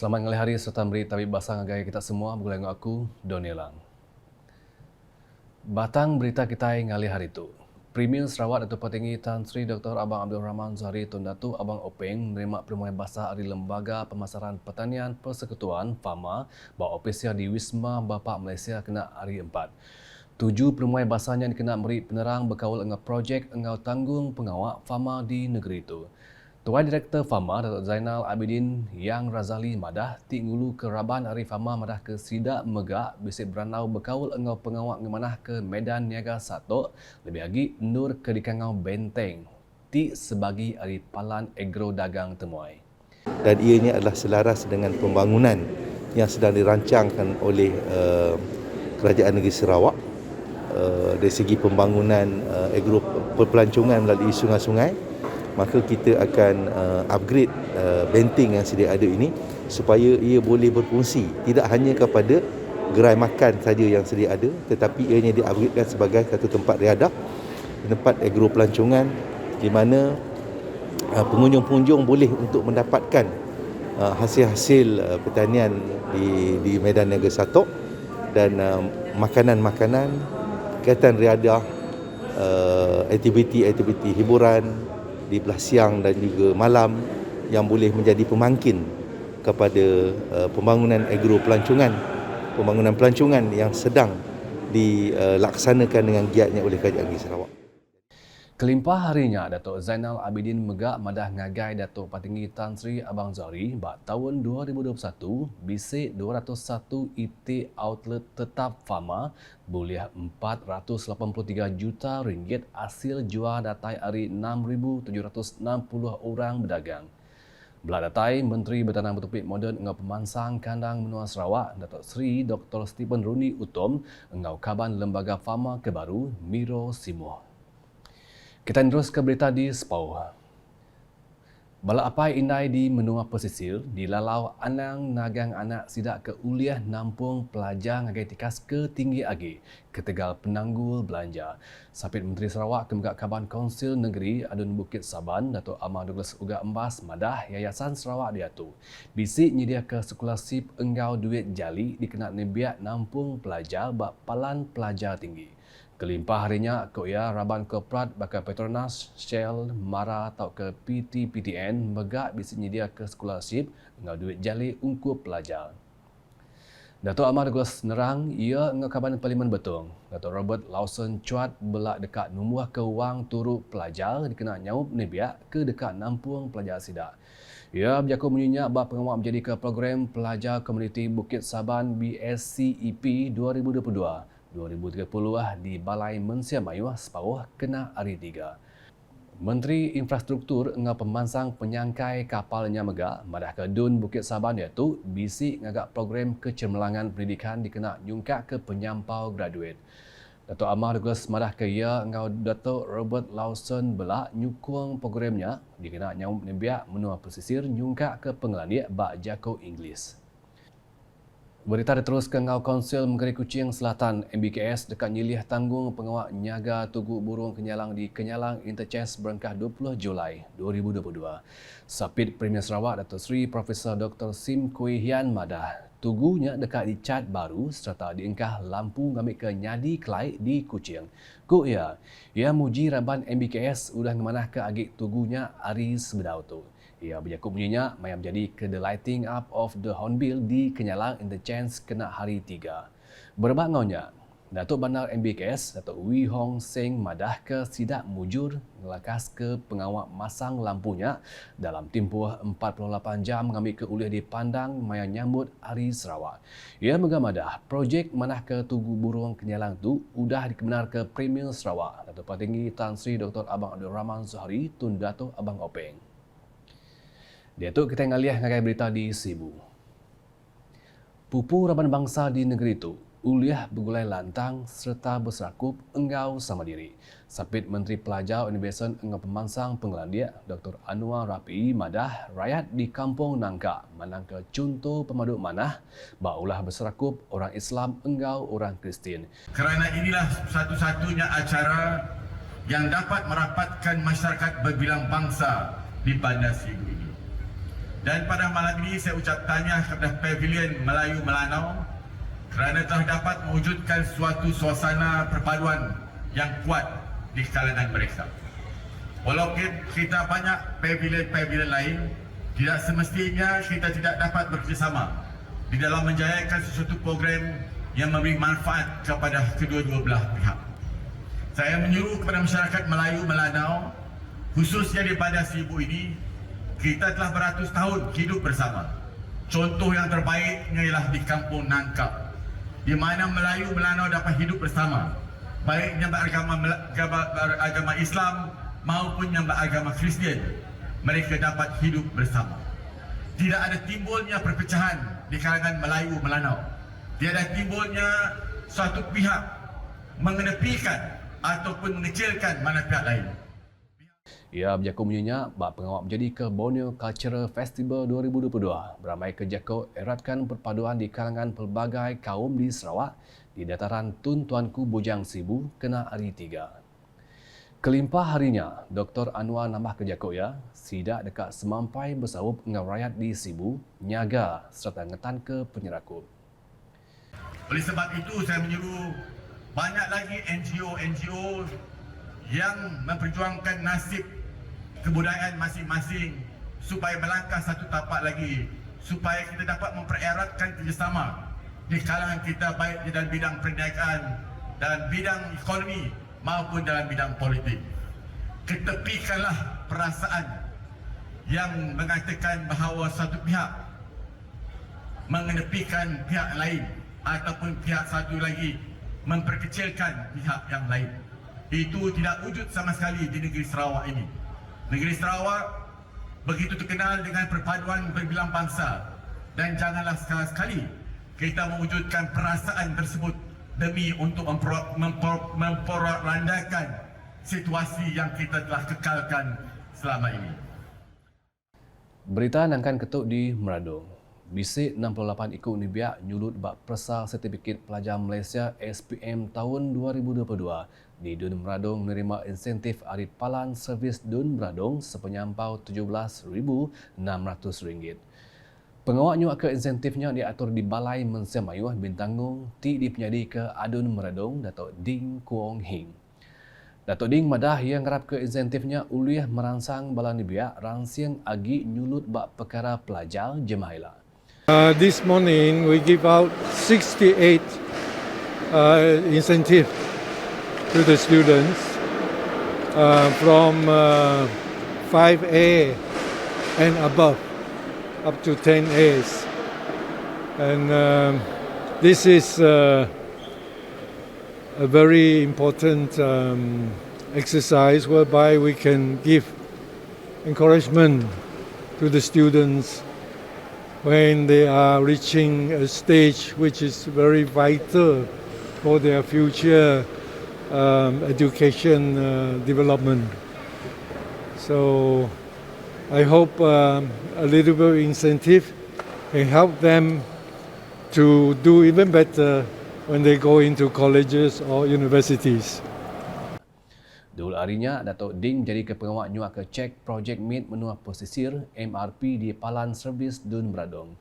Selamat ngalih hari serta beri tabib basah ngagai kita semua. Bergulai dengan aku, Doni Lang. Batang berita kita ngalih hari itu. Premier Sarawak Datuk Petinggi Tan Sri Dr. Abang Abdul Rahman Zahari Tun Datuk Abang Openg menerima permohonan basah dari Lembaga Pemasaran Pertanian Persekutuan FAMA bahawa ofisial di Wisma Bapa Malaysia kena hari 4. 7 permohonan basahnya dikena beri penerang berkawal dengan projek engau tanggung pengawak FAMA di negeri itu. Tuan Direktur FAMA Datuk Zainal Abidin Yang Razali madah ti ngulu ke Raban Hari FAMA madah ke Sidak Megak bisik beranau berkawal engau pengawak ngemanah ke Medan Niaga Satok lebih lagi nur ke dikangau Benteng ti sebagi Hari Palan Agro Dagang Temuai. Dan ianya adalah selaras dengan pembangunan yang sedang dirancangkan oleh Kerajaan Negeri Sarawak dari segi pembangunan agro perpelancongan melalui sungai-sungai. Maka kita akan upgrade benteng yang sedia ada ini supaya ia boleh berfungsi tidak hanya kepada gerai makan saja yang sedia ada, tetapi ianya di-upgradekan sebagai satu tempat riadah, tempat agro pelancongan di mana pengunjung-pengunjung boleh untuk mendapatkan hasil-hasil pertanian di Medan Niaga Satok dan makanan-makanan kegiatan riadah, aktiviti-aktiviti hiburan di belah siang dan juga malam yang boleh menjadi pemangkin kepada pembangunan agro pelancongan yang sedang dilaksanakan dengan giatnya oleh Kerajaan Negeri Sarawak. Kelimpah harinya Datuk Zainal Abidin Megak madah ngagai Datuk Petinggi Tan Sri Abang Zahari bak tahun 2021 bisik 201 IT outlet tetap FAMA boleh 483 juta ringgit hasil jual datai hari 6,760 orang berdagang. Belah datai Menteri Bertanah Bertopik Moden engau pemansang kandang menua Sarawak Datuk Sri Dr. Stephen Runi Utom engau kaban lembaga FAMA kebaru Miro Simuh. Kita terus ke berita di Sepau. Bala apai indai di menua pesisir dilalau anang nagang anak sidak ke uliah nampung pelajar ngagai tikas ke tinggi agi ke Tegal Penanggul belanja. Sapit Menteri Sarawak ke Megak Kaban Konsil Negeri Adun Bukit Saban Datuk Ahmad Douglas Uga Embas madah Yayasan Sarawak Diatu. Bisik nyedia ke scholarship enggau duit jali dikena nebiak nampung pelajar bak palan pelajar tinggi. Kelimpah harinya Koya Raban Korporat bakal Petronas, Shell, Mara atau ke PT-PTN megak bisa nyedia ke scholarship dengan duit jali untuk pelajar. Datuk Ahmad Douglas nerang ia dengan Kabinet Parlimen Betong. Datuk Robert Lawson cuat belak dekat numuh ke wang turut pelajar dikena nyaup nebiak ke dekat nampung pelajar sidak. Ia berjakut menyinyak bak pengawal menjadi ke program pelajar komuniti Bukit Saban BSCEP 2022. 2030 di Balai Mensia Mayuh Sepauh kena hari 3. Menteri Infrastruktur engau pemansang penyangkai kapalnya megak madah ke Dun Bukit Saban iaitu bisik ngagak program kecemerlangan pendidikan dikena nyungkak ke penyampau graduate. Datuk Ahmad Douglas madah ke ia engau Datuk Robert Lawson belak nyukung programnya dikena nyaup nebiak menua pesisir nyungkak ke pengelaniak bak jako Inggeris. Berita diteruskan ngau Konsil Negeri Kuching Selatan MBKS dekat nyilih tanggung pengawak nyaga Tugu Burung Kenyalang di Kenyalang Interchange berengkah 20 Julai 2022. Sapit Premier Sarawak Datuk Seri Profesor Dr. Sim Kui Hian madah tugunya dekat di cat baru serta diengkah lampu ngambil ke nyadi kelai di Kuching. Ku ia muji Raban MBKS udah ngemanah ke agik tugunya hari sebedau tu. Ia berjakut bunyinya mayam jadi ke the lighting up of the hornbill di Kenyalang Interchange kena hari 3. Berbak ngaunya, Datuk Bandar MBKS, Datuk Wee Hong Seng madah ke sidak mujur ngelakas ke pengawak masang lampunya dalam tempoh 48 jam mengambil ke uliah di Pandang maya nyambut Hari Sarawak. Ia megamadah projek manah ke Tugu Burung Kenyalang tu udah dikebenar ke Premier Sarawak. Datuk Petinggi Tan Sri Dr. Abang Abdul Rahman Zahari Tun Datuk Abang Openg. Dia tu kita ngaliah ngagai berita di Sibu. Pupu Raban Bangsa di negeri itu, uliah bergulai lantang serta berserakup enggau sama diri. Sapit Menteri Pelajar Universiti engau pemansang penggelandia Dr. Anwar Rapi madah rakyat di Kampung Nangka manangka contoh pemaduk manah bak ulah berserakup orang Islam enggau orang Kristian. Kerana inilah satu-satunya acara yang dapat merapatkan masyarakat berbilang bangsa di Bandar Sibu ini. Dan pada malam ini saya ucap tahniah kepada Pavilion Melayu Melanau kerana telah dapat mewujudkan suatu suasana perpaduan yang kuat di kalangan mereka. Walaupun kita banyak pavilion-pavilion lain, tidak semestinya kita tidak dapat bekerjasama di dalam menjayakan sesuatu program yang memberi manfaat kepada kedua-dua belah pihak. Saya menyuruh kepada masyarakat Melayu Melanau, khususnya di Bandar Seribu ini, kita telah beratus tahun hidup bersama. Contoh yang terbaiknya ialah di Kampung Nangkap, di mana Melayu Melanau dapat hidup bersama, baik yang beragama Islam maupun yang beragama Kristian. Mereka dapat hidup bersama. Tidak ada timbulnya perpecahan di kalangan Melayu Melanau. Tidak ada timbulnya suatu pihak mengenepikan ataupun mengecilkan mana pihak lain. Ia berjakut menyenyak bak pengawal menjadi ke Borneo Cultural Festival 2022. Beramai kejakut eratkan perpaduan di kalangan pelbagai kaum di Sarawak di dataran Tun Tuanku Bujang Sibu kena hari 3. Kelimpah harinya, Dr. Anwar nambah kejakut ya, sidak dekat semampai bersawup dengan rakyat di Sibu, Nyaga serta ngetan ke Penyerakut. Oleh sebab itu saya menyuruh banyak lagi NGO yang memperjuangkan nasib kebudayaan masing-masing supaya melangkah satu tapak lagi, supaya kita dapat mempereratkan kerjasama di kalangan kita baik di dalam bidang perniagaan, dalam bidang ekonomi maupun dalam bidang politik. Ketepikanlah perasaan yang mengatakan bahawa satu pihak mengenepikan pihak lain ataupun pihak satu lagi memperkecilkan pihak yang lain. Itu tidak wujud sama sekali di negeri Sarawak ini. Negeri Sarawak begitu terkenal dengan perpaduan berbilang bangsa, dan janganlah sekali-sekali kita mewujudkan perasaan tersebut demi untuk memporak-randakan situasi yang kita telah kekalkan selama ini. Berita nangkan ketuk di Meradong. Bisik 68 ikut nibiak nyulut bak persal sertifikat pelajar Malaysia SPM tahun 2022 di Dun Meradong menerima insentif Arit Palan Servis Dun Meradong sepenyampau RM7,600. Pengawak nyuak ke insentifnya diatur di Balai Mensemayuh Bintanggung ti dipenyadi ke Adun Meradong Datuk Ding Kuong Hing. Datuk Ding madah yang ngarap ke insentifnya uliah merangsang bala nibiak ransiang agi nyulut bak perkara pelajar Jemaila. This morning we give out 68 incentive to the students from 5A and above up to 10As, and this is a very important exercise whereby we can give encouragement to the students when they are reaching a stage which is very vital for their future education development. So I hope a little bit of incentive can help them to do even better when they go into colleges or universities. Dul harinya, Datuk Ding jadi ke pengawal nyuak ke cek Project Meet menua pesisir MRP di Palan Servis Dun Meradong.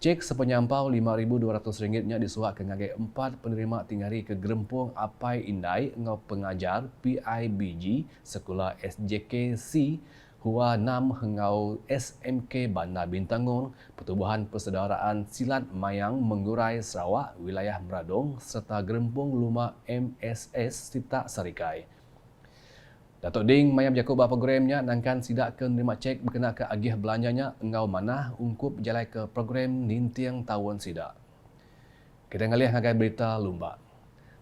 Cek sepenyampau RM5,200 nya disuak ke ngagai 4 penerima tinggari ke Gerempung Apai Indai ngau pengajar PIBG Sekolah SJKC Hua 6 hengau SMK Bandar Bintanggung Pertubuhan Persaudaraan Silat Mayang Mengurai Sarawak wilayah Meradong serta Gerempung Luma MSS Sitak Sarikai. Datuk Ding mayam Jakob programnya nangkan sidak ke menerima cek berkenaan ke agih belanjanya engau manah ungkup berjalan ke program nintiang tahun sidak. Kita ngalih ngagai berita lumba.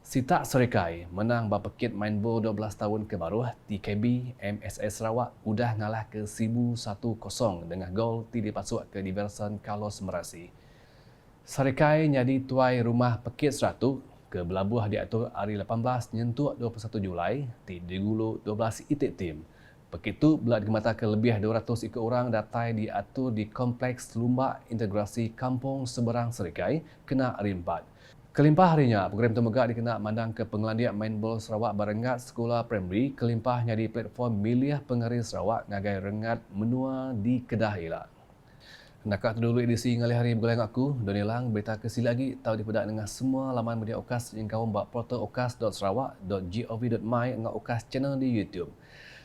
Sitak Sarikai menang bapakit main bola 12 tahun ke baru TKB MSS Sarawak udah ngalah ke Sibu 1-0 dengan gol ti dipasuk ke Diverson Carlos Merasi. Sarikai nyadi tuai rumah Pekit 100 ke Belabuh diatur hari 18 nyentuh 21 Julai di digulu 12 itik tim. Begitu belah digemata ke lebih 200 ikut orang datai diatur di Kompleks Lumbak Integrasi Kampung Seberang Serikai kena hari 4. Kelimpah harinya, program temegak dikena mandang ke pengelandiak main bola Sarawak Barengat Sekolah Primary kelimpah nyadi platform milih pengari Sarawak ngagai rengat menua di Kedah elak. Nakak dulu edisi ngalih hari bergoleng aku, Donilang, berita kesili lagi, tahu dipedak dengan semua laman media Okas yang kawan buat portal okas.sarawak.gov.my dengan Okas channel di YouTube.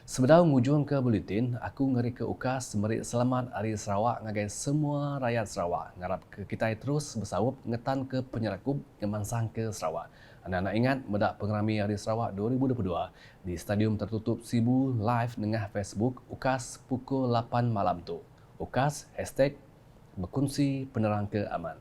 Sebelum ngujung ke buletin, aku ngeri ke Okas merik selamat Hari Sarawak ngagai semua rakyat Sarawak. Ngarap ke kita terus bersawup ngetan ke penyerakup yang mansang ke Sarawak. Anda nak ingat medak pengerami Hari Sarawak 2022 di Stadium Tertutup Sibu live dengan Facebook Okas pukul 8 malam tu. Okas #berkongsi penerang keaman.